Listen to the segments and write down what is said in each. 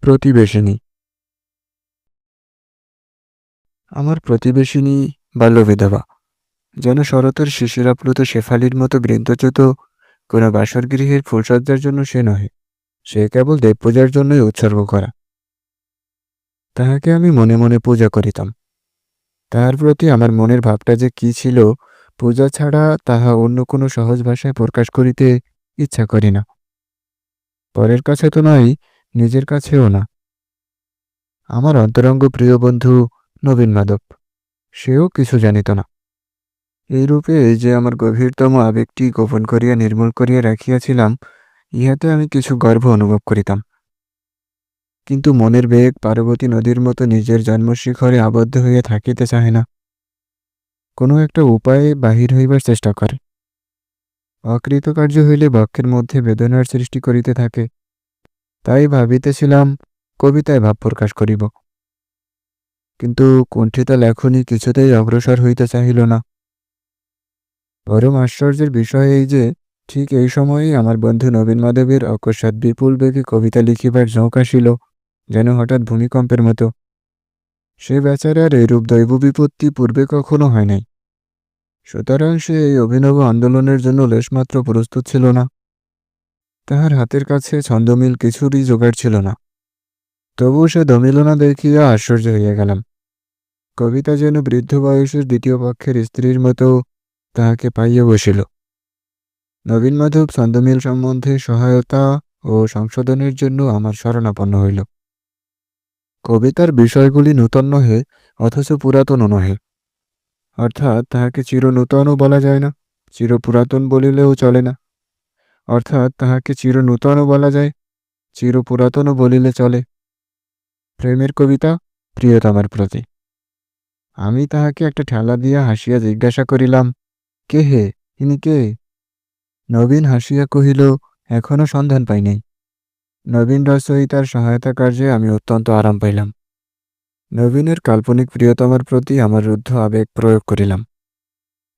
প্রতিবেশিনী। আমার প্রতিবেশিনী বাল্যবিধবা। যেন শরতের শিশিরাপ্লুত শেফালির মতো বৃন্দচ্যুত কোনো বাসরগৃহের ফুলসজ্জার জন্য সে নহে, সে কেবল দেবপূজার জন্যই উৎসর্গ করা। তাহাকে আমি মনে মনে পূজা করিতাম। তাহার প্রতি আমার মনের ভাবটা যে কি ছিল, পূজা ছাড়া তাহা অন্য কোনো সহজ ভাষায় প্রকাশ করিতে ইচ্ছা করি না। পরের কাছে তো নয়, নিজের কাছেও না। আমার অন্তরঙ্গ প্রিয় বন্ধু নবীন মাধব, সেও কিছু জানিত না। এইরূপে যে আমার গভীরতম আবেগটি গোপন করিয়া নির্মূল করিয়া রাখিয়াছিলাম, ইহাতে আমি কিছু গর্ব অনুভব করিতাম। কিন্তু মনের বেগ পার্বতী নদীর মতো নিজের জন্মশিখরে আবদ্ধ হইয়া থাকিতে চাহে না, কোনো একটা উপায়ে বাহির হইবার চেষ্টা করে। অকৃতকার্য হইলে বক্ষের মধ্যে বেদনার সৃষ্টি করিতে থাকে। তাই ভাবিতেছিলাম কবিতায় ভাব প্রকাশ করিব, কিন্তু কুণ্ঠিত লেখনী কিছুতেই অগ্রসর হইতে চাহিল না। পরম আশ্চর্যের বিষয় এই যে, ঠিক এই সময়েই আমার বন্ধু নবীন মাধবের অকস্মাৎ বিপুল বেগে কবিতা লিখিবার ঝোঁক আসিল, যেন হঠাৎ ভূমিকম্পের মতো। সে বেচারার এইরূপ দৈব বিপত্তি পূর্বে কখনো হয় নাই, সুতরাং সে এই অভিনব আন্দোলনের জন্য লেশমাত্র প্রস্তুত ছিল না। তাহার হাতের কাছে ছন্দমিল কিছুরই জোগাড় ছিল না। তবু সে দমিল না দেখিয়া আশ্চর্য হইয়া গেলাম। কবিতা যেন বৃদ্ধ বয়সের দ্বিতীয় পক্ষের স্ত্রীর মতো তাহাকে পাইয়া বসিল। নবীন মাধব ছন্দমিল সম্বন্ধে সহায়তা ও সংশোধনের জন্য আমার শরণাপন্ন হইল। কবিতার বিষয়গুলি নূতন নহে, অথচ পুরাতনও নহে। অর্থাৎ তাহাকে চিরনূতনও বলা যায় না, চিরপুরাতন বলিলেও চলে না। অর্থাৎ তাহাকে চিরনূতনও বলা যায়, চিরপুরাতনও বলিলে চলে। প্রেমের কবিতা প্রিয়তমার প্রতি। আমি তাহাকে একটা ঠেলা দিয়া হাসিয়া জিজ্ঞাসা করিলাম, কে হে, ইনি কে? নবীন হাসিয়া কহিল, এখনো সন্ধান পাই নাই। নবীন রচয়িতার সহায়তা কার্যে আমি অত্যন্ত আরাম পাইলাম। নবীনের কাল্পনিক প্রিয়তমার প্রতি আমার রুদ্ধ আবেগ প্রয়োগ করিলাম।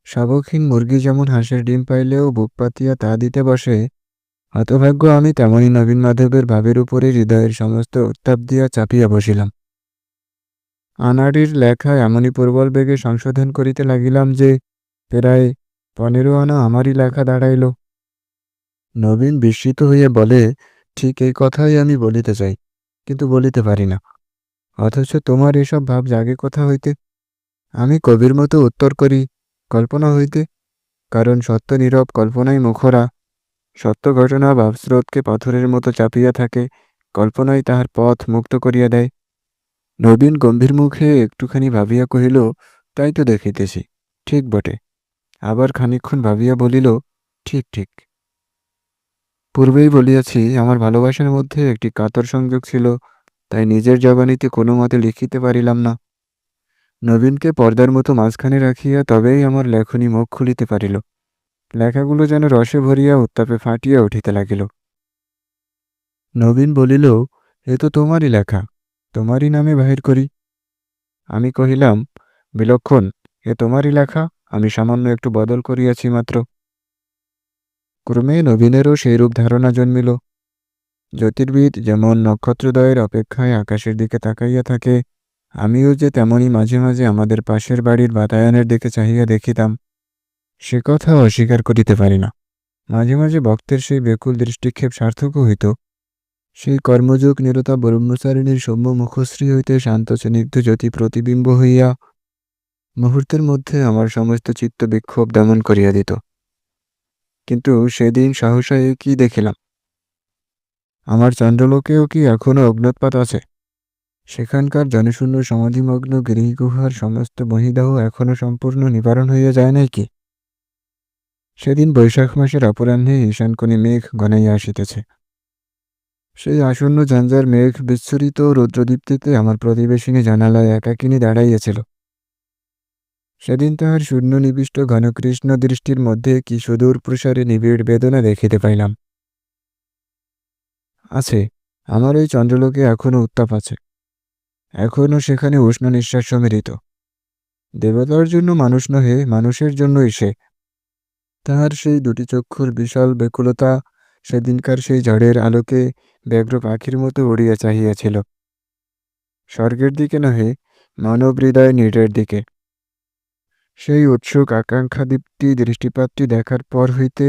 শাবকহীন মুরগি যেমন হাঁসের ডিম পাইলেও বুক পাতিয়া তা দিতে বসে, হতভাগ্য আমি তেমনি নবীন মাধবের ভাবের উপরে হৃদয়ের সমস্ত উত্তাপ দিয়া চাপিয়া বসিলাম। আনাড়ির লেখা এমনই প্রবল বেগে সংশোধন করিতে লাগিলাম যে প্রায় 15 আনা আমারই লেখা দাঁড়াইল। নবীন বিস্মিত হইয়া বলে, ঠিক এই কথাই আমি বলিতে চাই, কিন্তু বলিতে পারি না। অথচ তোমার এসব ভাব জাগে কোথা হইতে? আমি কবির মতো উত্তর করি, কল্পনা হইতে। কারণ সত্য নীরব, কল্পনাই মুখরা। সত্য ঘটনা ভাবস্রোতকে পাথরের মতো চাপিয়া থাকে, কল্পনাই তাহার পথ মুক্ত করিয়া দেয়। নবীন গম্ভীর মুখে একটুখানি ভাবিয়া কহিল, তাই তো দেখিতেছি, ঠিক বটে। আবার খানিকক্ষণ ভাবিয়া বলিল, ঠিক ঠিক। পূর্বেই বলিয়াছি, আমার ভালোবাসার মধ্যে একটি কাতর সংযোগ ছিল, তাই নিজের জবানিতে কোনো মতে লিখিতে পারিলাম না। নবীনকে পর্দার মতো মাঝখানে রাখিয়া তবেই আমার লেখনী মুখ খুলিতে পারিল। লেখাগুলো যেন রসে ভরিয়া উত্তাপে ফাটিয়া উঠিতে লাগিল। নবীন বলিল, এ তো তোমারই লেখা, তোমারই নামে বাহির করি। আমি কহিলাম, বিলক্ষণ, এ তোমারই লেখা, আমি সামান্য একটু বদল করিয়াছি মাত্র। ক্রমে নবীনেরও সেইরূপ ধারণা জন্মিল। জ্যোতির্বিদ যেমন নক্ষত্রদ্বয়ের অপেক্ষায় আকাশের দিকে তাকাইয়া থাকে, আমিও যে তেমনি মাঝে মাঝে আমাদের পাশের বাড়ির বাতায়নের দিকে চাহিয়া দেখিতাম, সে কথা অস্বীকার করিতে পারি না। মাঝে মাঝে ভক্তের সেই ব্যাকুল দৃষ্টিক্ষেপ সার্থকও হইত। সেই কর্মযোগ নিরতা ব্রহ্মচারিণীর সৌম্য মুখশ্রী হইতে শান্ত স্নিগ্ধ জ্যোতি প্রতিবিম্ব হইয়া মুহূর্তের মধ্যে আমার সমস্ত চিত্ত বিক্ষোভ দমন করিয়া দিত। কিন্তু সেদিন সহসা কি দেখিলাম, আমার চন্দ্রলোকেও কি এখনো অগ্ন্যুৎপাত আছে? সেখানকার জনশূন্য সমাধিমগ্ন গিরিগুহার সমস্ত বহিদাহ এখনো সম্পূর্ণ নিবারণ হইয়া যায় নাই কি? সেদিন বৈশাখ মাসের অপরাহ্নে ঈশানকোণে মেঘ ঘনাইয়া আসিতেছে। সেই আসন্ন ঝঞ্ঝার মেঘ বিচ্ছুরিত রৌদ্রদীপ্তিতে আমার প্রতিবেশিনী জানালায় একাকিনী দাঁড়াইয়াছিল। সেদিন তাহার শূন্য নিবিষ্ট ঘনকৃষ্ণ দৃষ্টির মধ্যে কি সুদূর প্রসারে নিবিড় বেদনা দেখিতে পাইলাম। আছে, আমার এই চন্দ্রলোকে এখনো উত্তাপ আছে, এখনো সেখানে উষ্ণ নিঃশ্বাস সমীরিত। দেবতার জন্য মানুষ নহে, মানুষের জন্যই সে। তাহার সেই দুটি চক্ষুর বিশাল ব্যাকুলতা সেদিনকার সেই ঝড়ের আলোকে ব্যগ্র পাখির মতো উড়িয়া চাহিয়াছিল, স্বর্গের দিকে নহে, মানব হৃদয় নীড়ের দিকে। সেই উৎসুক আকাঙ্ক্ষাদীপ্তি দৃষ্টিপাতটি দেখার পর হইতে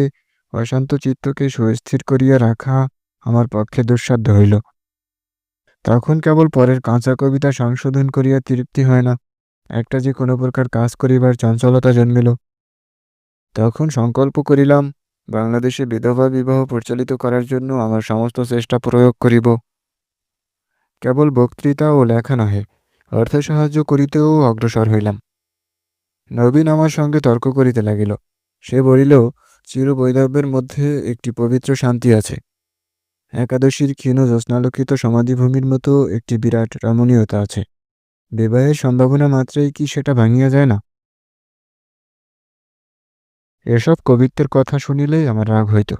অশান্ত চিত্তকে সুস্থির করিয়া রাখা আমার পক্ষে দুঃসাধ্য হইল। তখন কেবল পরের কাঁচা কবিতা সংশোধন করিয়া তৃপ্তি হয় না, একটা যে কোনো প্রকার কাজ করিবার চঞ্চলতা জন্মিল। তখন সংকল্প করিলাম, বাংলাদেশে বিধবা বিবাহ প্রচলিত করার জন্য আমার সমস্ত চেষ্টা প্রয়োগ করিব। কেবল বক্তৃতা ও লেখা নহে, অর্থ সাহায্য করিতেও অগ্রসর হইলাম। নবীন আমার সঙ্গে তর্ক করিতে লাগিল। সে বলিল, চিরবৈধব্যের মধ্যে একটি পবিত্র শান্তি আছে। একাদশীর ক্ষীণ জ্যোৎস্নালোকিত সমাধিভূমির মতো একটি বিরাট রমণীয়তা আছে। বিবাহের সম্ভাবনা মাত্রেই কি সেটা ভাঙিয়া যায় না? এসব কবিত্বের কথা শুনিলেই আমার রাগ হইত।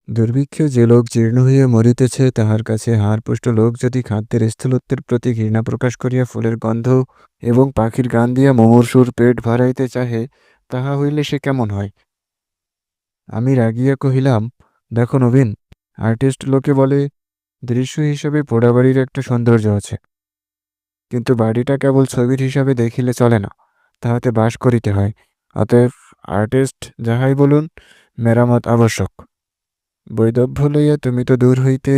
দুর্ভিক্ষে যে লোক জীর্ণ হইয়া মরিতেছে, তাহার কাছে হাড়পুষ্ট লোক যদি খাদ্যের স্থূলত্বের প্রতি ঘৃণা প্রকাশ করিয়া ফুলের গন্ধ এবং পাখির গান দিয়া মুমূর্ষুর পেট ভরাইতে চাহে, তাহা হইলে সে কেমন হয়? আমি রাগিয়া কহিলাম, দেখো নবীন, আর্টিস্ট লোকে বলে দৃশ্য হিসাবে পোড়াবাড়ির একটা সৌন্দর্য আছে, কিন্তু বাড়িটা কেবল ছবির হিসাবে দেখিলে চলে না, তাহাতে বাস করিতে হয়। অতএব আর্টিস্ট যাহাই বলুন, মেরামত আবশ্যক। বৈদভ্য লইয়া তুমি তো দূর হইতে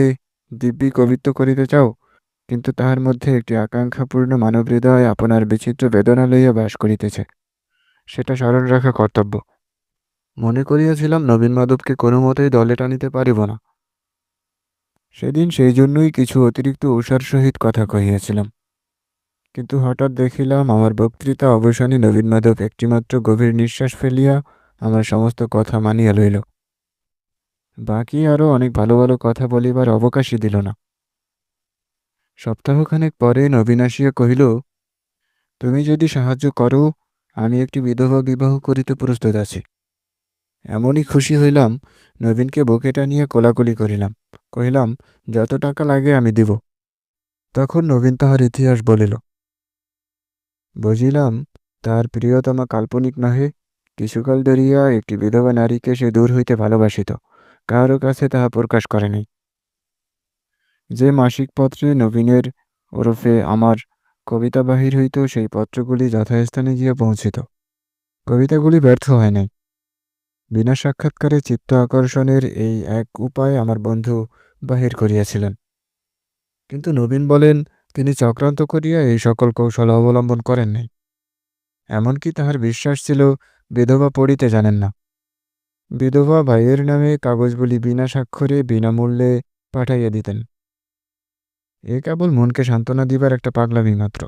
দিব্যি কবিত্ব করিতে চাও, কিন্তু তাহার মধ্যে একটি আকাঙ্ক্ষাপূর্ণ মানব হৃদয় আপনার বিচিত্র বেদনা লইয়া বাস করিতেছে, সেটা স্মরণ রাখা কর্তব্য। মনে করিয়াছিলাম নবীন মাধবকে কোনো মতেই দলে টানিতে পারিব না। সেদিন সেই জন্যই কিছু অতিরিক্ত উষার সহিত কথা কহিয়াছিলাম। কিন্তু হঠাৎ দেখিলাম আমার বক্তৃতা অবসানে নবীন মাধব একটিমাত্র গভীর নিঃশ্বাস ফেলিয়া আমার সমস্ত কথা মানিয়া লইল। বাকি আরও অনেক ভালো ভালো কথা বলিবার অবকাশই দিল না। সপ্তাহখানেক পরে নবীন আসিয়া কহিল, তুমি যদি সাহায্য করো, আমি একটি বিধবা বিবাহ করিতে প্রস্তুত আছি। এমনই খুশি হইলাম, নবীনকে বুকে টানিয়া কোলাকুলি করিলাম। কহিলাম, যত টাকা লাগে আমি দিব। তখন নবীন তাহার ইতিহাস বলিল। বুঝিলাম, তাহার প্রিয়তমা কাল্পনিক নহে। কিছুকাল ধরিয়া একটি বিধবা নারীকে সে দূর হইতে ভালোবাসিত, কাহারও কাছে তাহা প্রকাশ করে নাই। যে মাসিক পত্রে নবীনের ওরফে আমার কবিতা বাহির হইত, সেই পত্রগুলি যথাস্থানে গিয়া পৌঁছিত। কবিতাগুলি ব্যর্থ হয় নাই। বিনা সাক্ষাৎকারে চিত্ত আকর্ষণের এই এক উপায় আমার বন্ধু বাহির করিয়াছিলেন। কিন্তু নবীন বলেন, তিনি চক্রান্ত করিয়া এই সকল কৌশল অবলম্বন করেন নাই। এমনকি তাহার বিশ্বাস ছিল, বিধবা পড়িতে জানেন না। বিধবা ভাইয়ের নামে কাগজগুলি বিনা স্বাক্ষরে বিনামূল্যে পাঠাইয়া দিতেন। এ কেবল মনকে সান্ত্বনা দিবার একটা পাগলামি মাত্র।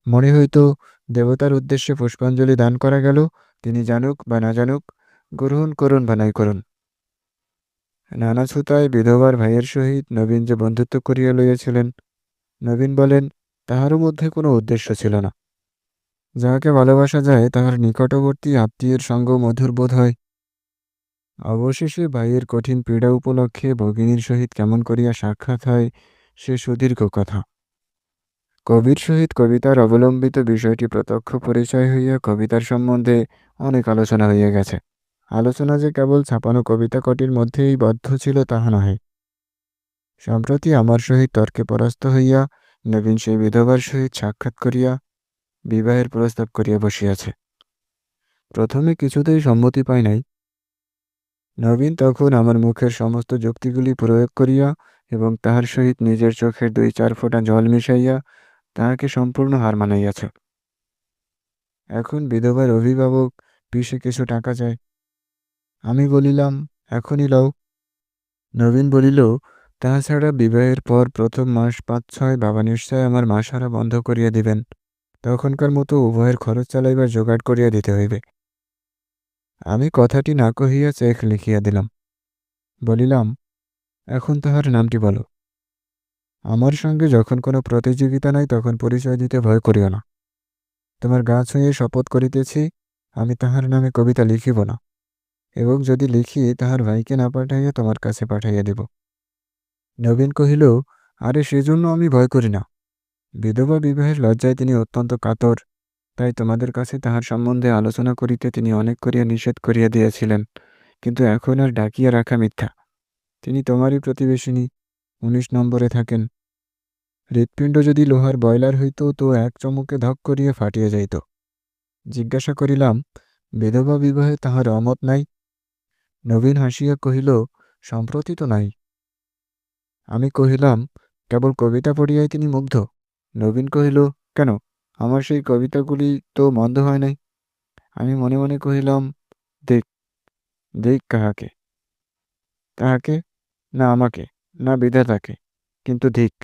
মনে হইত দেবতার উদ্দেশ্যে পুষ্পাঞ্জলি দান করা গেল, তিনি জানুক বা না জানুক, গ্রহণ করুন বা নাই করুন। নানা ছুতায় বিধবার ভাইয়ের সহিত নবীন যে বন্ধুত্ব করিয়া লইয়াছিলেন, নবীন বলেন, তাহারও মধ্যে কোনো উদ্দেশ্য ছিল না। যাহাকে ভালোবাসা যায়, তাহার নিকটবর্তী আত্মীয়ের সঙ্গ মধুর বোধ হয়। অবশেষে ভাইয়ের কঠিন পীড়া উপলক্ষে ভগিনীর সহিত কেমন করিয়া সাক্ষাৎ হয়, সে সুদীর্ঘ কথা। কবির সহিত কবিতার অবলম্বিত বিষয়টি প্রত্যক্ষ পরিচয় হইয়া কবিতার সম্বন্ধে অনেক আলোচনা হইয়া গেছে। আলোচনা যে কেবল ছাপানো কবিতা কটির মধ্যেই বদ্ধ ছিল তাহা নহে। সম্প্রতি আমার সহিত তর্কে পরাস্ত হইয়া নবীন সেই বিধবার সহিত সাক্ষাৎ করিয়া বিবাহের প্রস্তাব করিয়া বসিয়াছে। প্রথমে কিছুতেই সম্মতি পাই নাই। নবীন তখন আমার মুখের সমস্ত যুক্তিগুলি প্রয়োগ করিয়া এবং তাহার সহিত নিজের চোখের 2-4 ফোঁটা জল মিশাইয়া তাহাকে সম্পূর্ণ হার মানাইয়াছে। এখন বিধবার অভিভাবক পিসে কিছু টাকা চায়। আমি বলিলাম, এখনই লও। নবীন বলিল, তাহা ছাড়া বিবাহের পর প্রথম মাস 5-6 বাবা নিশ্চয় আমার মাসহারা বন্ধ করিয়া দিবেন। তখনকার মতো উভয়ের খরচ চালাইবার জোগাড় করিয়া দিতে হইবে। আমি কথাটি না কহিয়া চেক লিখিয়া দিলাম। বলিলাম, এখন তাহার নামটি বলো। আমার সঙ্গে যখন কোনো প্রতিযোগিতা নাই, তখন পরিচয় দিতে ভয় করিও না। তোমার গা ছুঁয়ে শপথ করিতেছি, আমি তাহার নামে কবিতা লিখিব না, এবং যদি লিখি তাহার ভাইকে না পাঠাইয়া তোমার কাছে পাঠাইয়া দেব। নবীন কহিল, আরে সেজন্য আমি ভয় করি না। বিধবা বিবাহের লজ্জায় তিনি অত্যন্ত কাতর, তাই তোমাদের কাছে তাহার সম্বন্ধে আলোচনা করিতে তিনি অনেক করিয়া নিষেধ করিয়া দিয়াছিলেন, কিন্তু এখন আর ডাকিয়া রাখা মিথ্যা। তিনি তোমারই প্রতিবেশিনী, 19 নম্বরে থাকেন। হৃৎপিণ্ড যদি লোহার বয়লার হইত তো এক চমকে ধক করিয়া ফাটিয়া যাইত। জিজ্ঞাসা করিলাম, বিধবা বিবাহে তাহার অমত নাই? নবীন হাসিয়া কহিল, সম্প্রতি তো নাই। আমি কহিলাম, কেবল কবিতা পড়িয়াই তিনি মুগ্ধ? নবীন কহিল, কেন, আমার সেই কবিতাগুলি তো মন্দ হয় নাই। আমি মনে মনে কহিলাম, দেখ, দেখ কাহাকে, তাহাকে, না আমাকে, না বিধাতাকে, কিন্তু ধিক।